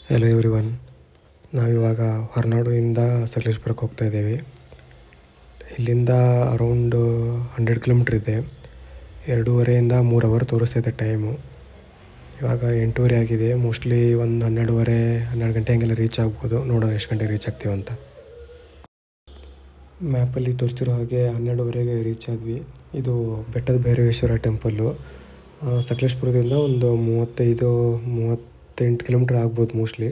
Hello everyone, ನಾವಿವಾಗ ಹೊರನಾಡುವಿಂದ ಸಕಲೇಶ್ಪುರಕ್ಕೆ ಹೋಗ್ತಾ ಇದ್ದೇವೆ. ಇಲ್ಲಿಂದ ಅರೌಂಡ್ 100 ಕಿಲೋಮೀಟ್ರ್ ಇದೆ. 2:30ಇಂದ 3 ಅವರ್ ತೋರಿಸ್ತೈತೆ ಟೈಮು. ಇವಾಗ 8:30 ಆಗಿದೆ. ಮೋಸ್ಟ್ಲಿ ಒಂದು 12 ಗಂಟೆ ಹಂಗೆಲ್ಲ ರೀಚ್ ಆಗ್ಬೋದು. ನೋಡೋಣ ಎಷ್ಟು ಗಂಟೆಗೆ ರೀಚ್ ಆಗ್ತೀವಂತ. ಮ್ಯಾಪಲ್ಲಿ ತೋರಿಸ್ತಿರೋ ಹಾಗೆ 12:30ಗೆ ರೀಚ್ ಆದ್ವಿ. ಇದು ಬೆಟ್ಟದ ಭೈರವೇಶ್ವರ ಟೆಂಪಲ್ಲು. ಸಕಲೇಶ್ಪುರದಿಂದ ಒಂದು 38 ಕಿಲೋಮೀಟ್ರ್ ಆಗ್ಬೋದು ಮೋಸ್ಟ್ಲಿ.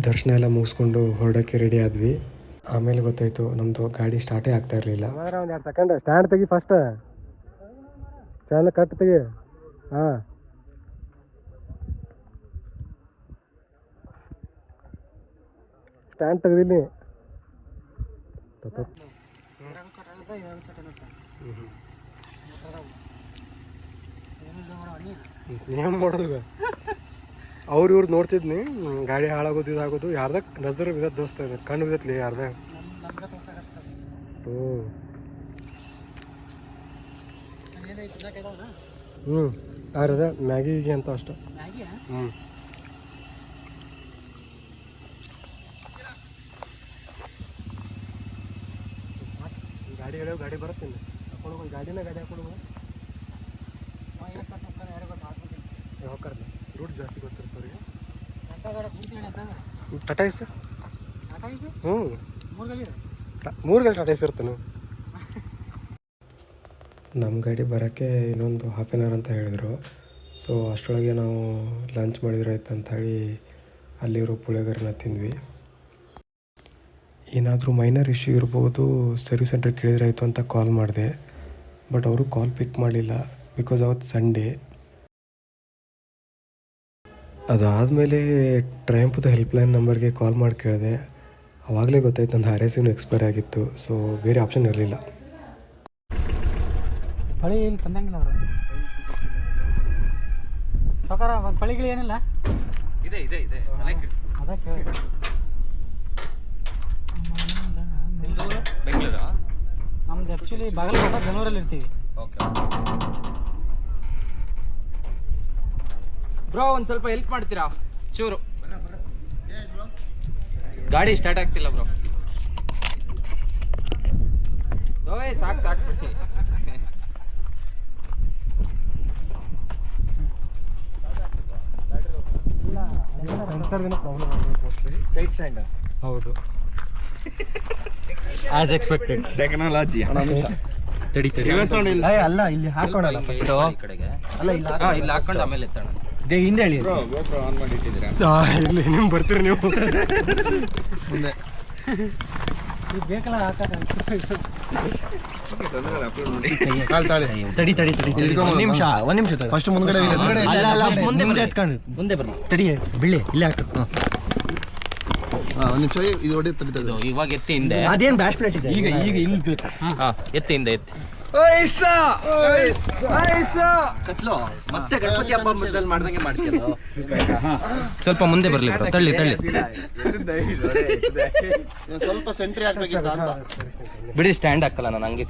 ದರ್ಶನ ಎಲ್ಲ ಮುಗಿಸ್ಕೊಂಡು ಹೊರಡೋಕ್ಕೆ ರೆಡಿ ಆದ್ವಿ. ಆಮೇಲೆ ಗೊತ್ತಾಯಿತು ನಮ್ಮದು ಗಾಡಿ ಸ್ಟಾರ್ಟೇ ಆಗ್ತಾ ಇರಲಿಲ್ಲ. ಒಂದು 2 ಸೆಕೆಂಡ್ ಸ್ಟ್ಯಾಂಡ್ ತೆಗಿ, ಫಸ್ಟ್ ಸ್ಟ್ಯಾಂಡ್ ಕಟ್ ತೆಗಿ. ಹಾಂ, ಸ್ಟ್ಯಾಂಡ್ ತೆಗೆದಿಲ್ಲಿ. ಏನು ಮಾಡೋದು, ಅವ್ರು ಇವ್ರು ನೋಡ್ತಿದ್ನಿ. ಗಾಡಿ ಹಾಳಾಗೋದು ಇದಾಗೋದು ಯಾರ್ದಾಗ ನಜರ್ ಬಿದ್ದತ್ ದೋಸ್ತ, ಕಣ್ಣು ಬಿದ್ದತ್ಲಿ ಯಾರ್ದಾಗ. ಯಾರದ ಮ್ಯಾಗಿಗೆ ಅಂತ ಅಷ್ಟ. ಗಾಡಿ ಹೇಳೋ ಗಾಡಿ ಬರುತ್ತೆ, ಹಾಕೊಂಡು ಗಾಡಿ ಹಾಕೊಂಡು ಹೋಗ್ಕರ್ಲಿ. ರೂಟ್ ಜಾಸ್ತಿ ಗೊತ್ತಿರ್ತವ್ರಿಗೆ. ಟಾಟಾ ಎಸ್. ಹ್ಞೂ, 3 ಗಂಟೆ ಟಾಟಾ ಎಸ್ ಇರ್ತಾನೆ. ನಮ್ಮ ಗಾಡಿ ಬರೋಕ್ಕೆ ಇನ್ನೊಂದು ಹಾಫ್ ಆನ್ ಅವರ್ ಅಂತ ಹೇಳಿದರು. ಸೊ ಅಷ್ಟರೊಳಗೆ ನಾವು ಲಂಚ್ ಮಾಡಿದ್ರೆ ಆಯ್ತು ಅಂತ ಹೇಳಿ ಅಲ್ಲಿರೋ ಪುಳಿಯೋಗರೆನ ತಿಂದ್ವಿ. ಏನಾದರೂ ಮೈನರ್ ಇಶ್ಯೂ ಇರ್ಬೋದು, ಸರ್ವಿಸ್ ಸೆಂಟ್ರಿಗೆ ಕೇಳಿದ್ರೆ ಆಯಿತು ಅಂತ ಕಾಲ್ ಮಾಡಿದೆ. ಬಟ್ ಅವರು ಕಾಲ್ ಪಿಕ್ ಮಾಡಲಿಲ್ಲ, ಬಿಕಾಸ್ ಅವತ್ತು ಸಂಡೇ. ಅದಾದಮೇಲೆ ಟ್ರಯಾಂಪ್ದು ಹೆಲ್ಪ್ಲೈನ್ ನಂಬರ್ಗೆ ಕಾಲ್ ಮಾಡಿ ಕೇಳಿದೆ. ಆವಾಗಲೇ ಗೊತ್ತಾಯ್ತು ನಂದು RSನೂ ಎಕ್ಸ್ಪೈರ್ ಆಗಿತ್ತು. ಸೊ ಬೇರೆ ಆಪ್ಷನ್ ಇರಲಿಲ್ಲ. ಪಳಿ ಇಲ್ಲಿ ತಂದಂಗಿಲ್ಲ ಅವರು ಸಕಾರ. ಪಳಿಗಳು ಏನಿಲ್ಲ ಇದೆ ಅದಕ್ಕೆ ಬೆಂಗಳೂರು. ನಮ್ದು ಆ್ಯಕ್ಚುಲಿ ಬಾಗಲಕೋಟೆ ಬೆಂಗಳೂರಲ್ಲಿ ಇರ್ತೀವಿ. ಓಕೆ ಬ್ರೋ, ಒಂದು ಸ್ವಲ್ಪ ಹೆಲ್ಪ್ ಮಾಡ್ತೀರಾ ಚೂರು? ಗಾಡಿ ಸ್ಟಾರ್ಟ್ ಆಗ್ತಿಲ್ಲ ಬ್ರೋ. ಓಯ್ ಸಾಕು ಬಿಡಿ. Side stand. ಹೌದು, ಆಸ್ ಎಕ್ಸ್ಪೆಕ್ಟೆಡ್ ಟೆಕ್ನಾಲಜಿ. ತಡಿ ಅಲ್ಲ, ಇಲ್ಲಿ ಹಾಕೋಣಲ್ಲ ಫಸ್ಟ್. ಅಲ್ಲ, ಇಲ್ಲಿ ಹಾಕೊಂಡು ಆಮೇಲೆ ಎತ್ತೋಣ. ಹಿಂದೆ ಹೇಳಿ. ಆನ್ ಮಾಡಿ ಇಟ್ಟಿದ್ದೀರಾ? ಇಲ್ಲಿ ನಿಮ್ಗೆ ಬರ್ತೀರಿ ನೀವು ಮುಂದೆ ಬೇಕಲ್ಲ ತಡಿ. ಒಂದ್ ನಿಮಿಷ ಫಸ್ಟ್ ಮುಂದ್ಗಡೆ ಮುಂದೆ ಬರ್ಲಿ. ತಡಿ, ಬಿಳಿ ಇಲ್ಲೇ ಹಾಕ. ಒಂದು ನಿಮಿಷ ಇದು ಹೊಡಿ. ಇವಾಗ ಎತ್ತಿ ಹಿಂದೆ. ಅದೇನು ಬ್ಯಾಶ್ ಪ್ಲೇಟ್ ಇದೆ. ಈಗ ಇಲ್ಲಿ ಬೇಕು. ಎತ್ತಿ ಹಿಂದೆ ಎತ್ತಿ. ಕತ್ಲು ಮತ್ತೆ ಗಣಪತಿ ಹಬ್ಬ ಮಧ್ಯದಲ್ಲಿ ಮಾಡ್ದಂಗೆ ಮಾಡ್ತೀಯಲ್ಲ. ಸ್ವಲ್ಪ ಮುಂದೆ ಬರ್ಲಿ ಬ್ರೋ. ತಳ್ಳಿ ಸ್ವಲ್ಪ ಸೆಂಟ್ರಿ ಹಾಕ್ಬೇಕಿತ್ತು ಅಂತ. ಬಿಡಿ, ಸ್ಟ್ಯಾಂಡ್ ಹಾಕಲ್ಲ ನಾನು ಹಂಗೆ.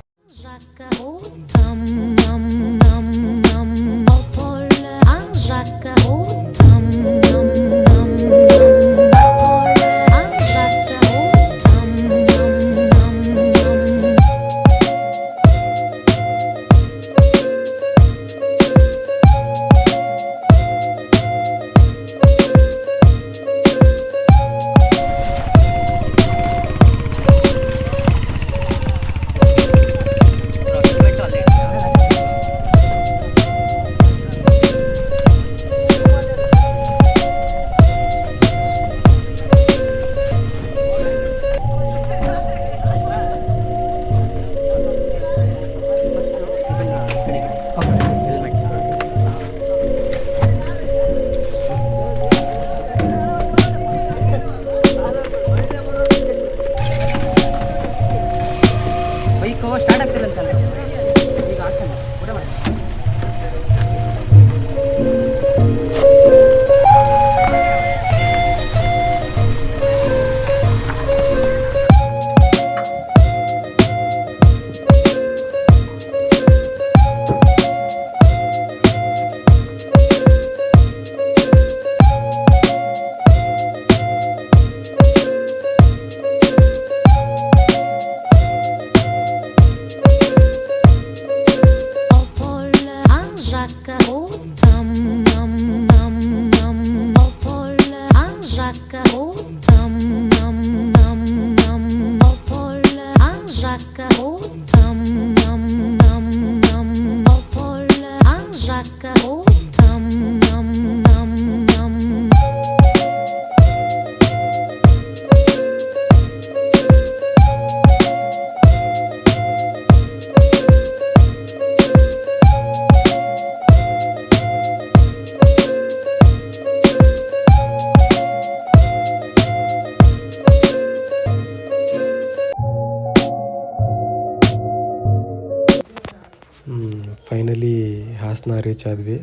ಶಾಪ್ಸ್ನ ರೀಚ್ ಆದ್ವಿ.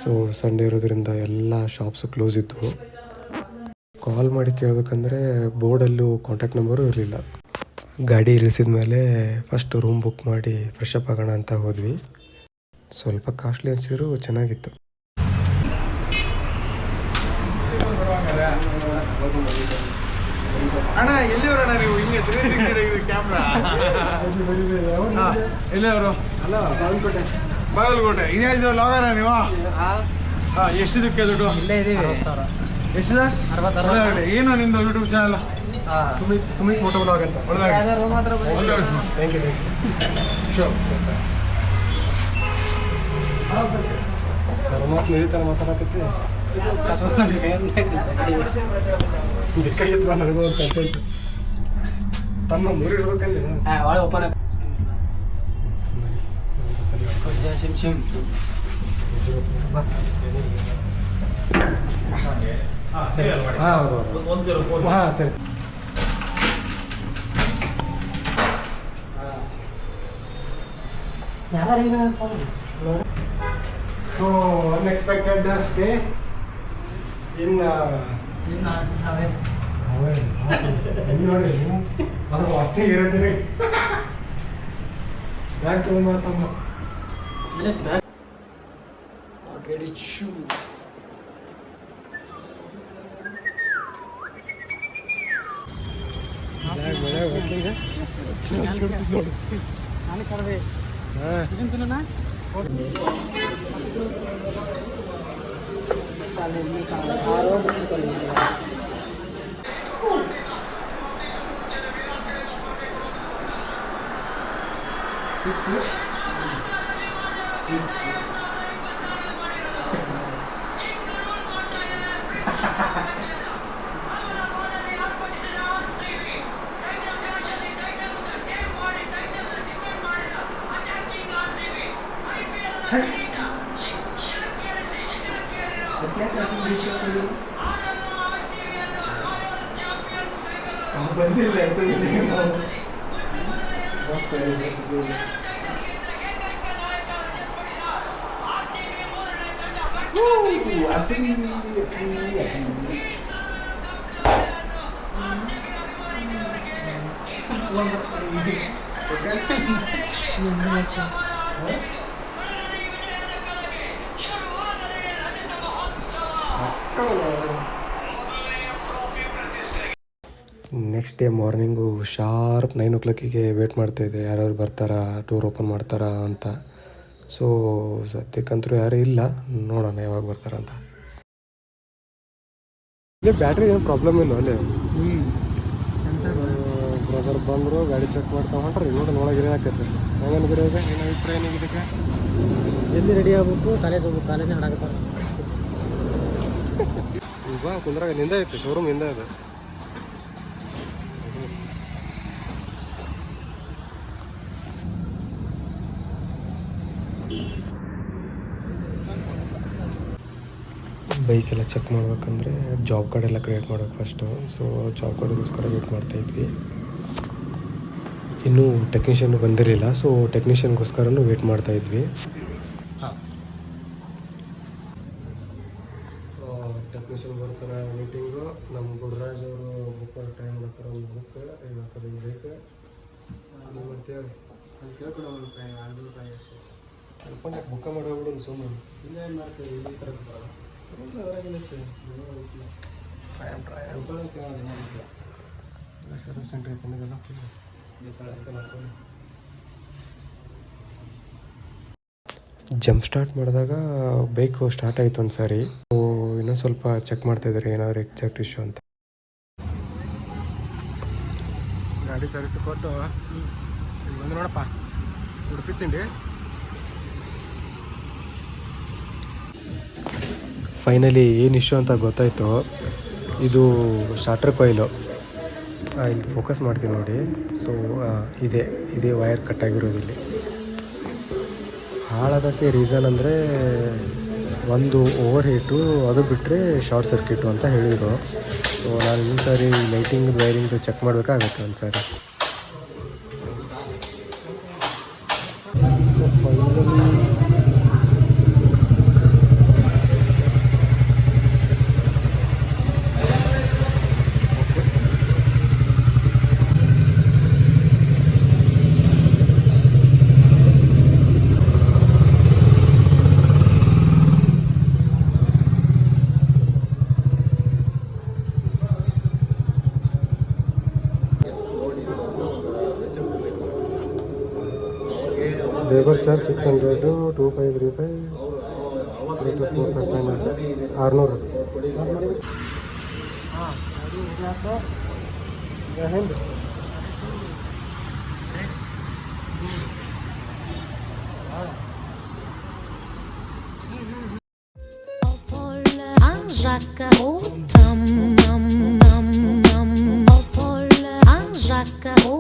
ಸೊ ಸಂಡೇ ಇರೋದ್ರಿಂದ ಎಲ್ಲ ಶಾಪ್ಸು ಕ್ಲೋಸ್ ಇದ್ವು. ಕಾಲ್ ಮಾಡಿ ಕೇಳಬೇಕಂದ್ರೆ ಬೋರ್ಡಲ್ಲೂ ಕಾಂಟ್ಯಾಕ್ಟ್ ನಂಬರು ಇರಲಿಲ್ಲ. ಗಾಡಿ ಇಳಿಸಿದ ಮೇಲೆ ಫಸ್ಟ್ ರೂಮ್ ಬುಕ್ ಮಾಡಿ ಫ್ರೆಶ್ ಅಪ್ ಆಗೋಣ ಅಂತ ಹೋದ್ವಿ. ಸ್ವಲ್ಪ ಕಾಸ್ಟ್ಲಿ ಅನಿಸಿದ್ರು ಚೆನ್ನಾಗಿತ್ತು. ಅಣ್ಣ ಎಲ್ಲಿಯವರಣ್ಣ ನೀವು ಹಿಂಗೆ ಕ್ಯಾಮ್ರಾ ಎಲ್ಲಿಯವರು? ಅಲ್ಲ ಬಾಗಲಕೋಟೆ. ಇದೇ ಲಾಗರ ನೀವು? ಎಷ್ಟಿದಕ್ಕೆ ದುಡ್ಡು? ಇಲ್ಲೇ ಇದೀವಿ. ಎಷ್ಟು ಸರ್? 60. ಏನು ನಿಂದು YouTube channel? Sumit photo blog ಅಂತ. ಥ್ಯಾಂಕ್ ಯು ಶೋರ್ ಥರ ಮಾತಾಡತೈತಿ. ಕೈ ಎತ್ತುವ ನನಗೂ ಒಂದು ಕಂಟೆಂಟ್ ತಮ್ಮ ಮೂರು ಇರ್ಬೇಕಂದ್ರೆ ಹಾಂ ಹೌದು ಹಾಂ ಸರಿ. ಸೊ ಅನ್ಎಕ್ಸ್ಪೆಕ್ಟೆಡ್ ಸ್ಟೇ ಇನ್ ನೋಡಿ ನಾವು ಅಷ್ಟೇ ಇರೋದ್ರಿ. ಯಾಕೆ ತಮ್ಮ ರೆಡಿ ಶೂ ಬಂದಿಲ್ಲ next day morning sharp 9 o'clock wait ಮಾಡ್ತಾಯಿದ್ದೆ, ಯಾರ್ಯಾರು ಬರ್ತಾರಾ, ಟೂರ್ ಓಪನ್ ಮಾಡ್ತಾರಾ ಅಂತ. ಸೊ ಸದ್ಯಕ್ಕಂತೂ ಯಾರೂ ಇಲ್ಲ, ನೋಡೋಣ ಯಾವಾಗ ಬರ್ತಾರ ಅಂತ. ಇಲ್ಲಿ ಬ್ಯಾಟ್ರಿ ಏನು ಪ್ರಾಬ್ಲಮ್ ಇಲ್ಲ ಅಲ್ಲೇ. ಬ್ರದರ್ ಬಂದರು, ಗಾಡಿ ಚೆಕ್ ಮಾಡ್ತಾ ಹೊಂಟ್ರಿ. ನೋಡೋಕೆ ಏನಾಕೈತೆ ಹೆಂಗನ್ ಗಿಡ ಇದೆ, ಏನು ಅಭಿಪ್ರಾಯ ಏನಿದಕ್ಕೆ? ಜಲ್ದಿ ರೆಡಿ ಆಗ್ಬೇಕು, ಕಾಲೇಜ್ ಹೋಗ್ಬೇಕು, ಕಾಲೇಜ್ ಹಾಡಾಕತ್ತಾರ. ಈಗ ಕುಂದ್ರಾಗ ನಿಂದ ಐತೆ, ಶೋರೂಮ್ ಹಿಂದೆ ಇದೆ. ಬೈಕೆಲ್ಲ ಚೆಕ್ ಮಾಡ್ಬೇಕಂದ್ರೆ ಜಾಬ್ ಕಾರ್ಡ್ ಎಲ್ಲ ಕ್ರಿಯೇಟ್ ಮಾಡ್ಬೇಕು ಫಸ್ಟು. ಸೊ ಜಾಬ್ ಕಾರ್ಡ್ಗೋಸ್ಕರ ವೇಟ್ ಮಾಡ್ತಾಯಿದ್ವಿ. ಇನ್ನೂ ಟೆಕ್ನಿಷಿಯನ್ ಬಂದಿರಲಿಲ್ಲ, ಸೊ ಟೆಕ್ನಿಷಿಯನ್ಗೋಸ್ಕರನೂ ವೇಟ್ ಮಾಡ್ತಾಯಿದ್ವಿ. ಟೆಕ್ನಿಷಿಯನ್ ಬರ್ತಾರೆ ಮೀಟಿಂಗು. ನಮ್ಮ ಗುರುರಾಜ್ ಅವರು ಬುಕ್ ಟೈಮ್ ಮಾಡ್ತಾರೆ, ಒಂದು ಬುಕ್ ಇವತ್ತು ಬೇಕು ಮಾಡ್ತೇವೆ ಅಂತ ಕೇಳ್ಕೊಡ. ಒಂದು ರೂಪಾಯಿ 2 ರೂಪಾಯಿ ಅಷ್ಟೇ ಅನ್ಕೊಂಡು ಬುಕ್ಕ ಮಾಡೋಗ್ಬಿಡು ಸುಮ್ಮನೆ. ಇಲ್ಲ ಏನು ಮಾಡ್ತೀವಿ, ಈ ಥರ ಸರ್ವಿಸ್ ಸೆಂಟ್ರ್ ಐತೆ ಇದೆಲ್ಲ ಜಂಪ್ ಸ್ಟಾರ್ಟ್ ಮಾಡಿದಾಗ ಬೈಕು ಸ್ಟಾರ್ಟ್ ಆಯಿತು ಒಂದು ಸಾರಿ. ಇನ್ನೊಂದು ಸ್ವಲ್ಪ ಚೆಕ್ ಮಾಡ್ತಾಯಿದ್ದಾರೆ ಏನಾದರೂ ಎಕ್ಸಾಕ್ಟ್ ಇಶ್ಯೂ ಅಂತ. ಗಾಡಿ ಸರ್ವಿಸ್ ಕೊಟ್ಟು ಬಂದು ನೋಡಪ್ಪ, ಉಡುಪಿ ತಿಂಡಿ. ಫೈನಲಿ ಏನು ಇಶ್ಯೂ ಅಂತ ಗೊತ್ತಾಯಿತು. ಇದು ಸ್ಟಾರ್ಟರ್ ಕಾಯಿಲು ಇಲ್ಲಿ ಫೋಕಸ್ ಮಾಡ್ತೀನಿ ನೋಡಿ. ಸೊ ಇದೇ ವೈರ್ ಕಟ್ಟಾಗಿರೋದಿಲ್ಲಿ. ಹಾಳಾಗೋಕ್ಕೆ ರೀಸನ್ ಅಂದರೆ ಒಂದು ಓವರ್ ಹೀಟು, ಅದು ಬಿಟ್ಟರೆ ಶಾರ್ಟ್ ಸರ್ಕ್ಯೂಟು ಅಂತ ಹೇಳಿದರು. ಸೊ ನಾನು ಇನ್ನೊಂದು ಸಾರಿ ಲೈಟಿಂಗ್ ವೈರಿಂಗ್ ಚೆಕ್ ಮಾಡಬೇಕಾಗತ್ತೆ ಒಂದು ಸಾರಿ. So finally labour charge 600, 2535, 600. Un jacaro, tam, tam, tam, tam, un jacaro.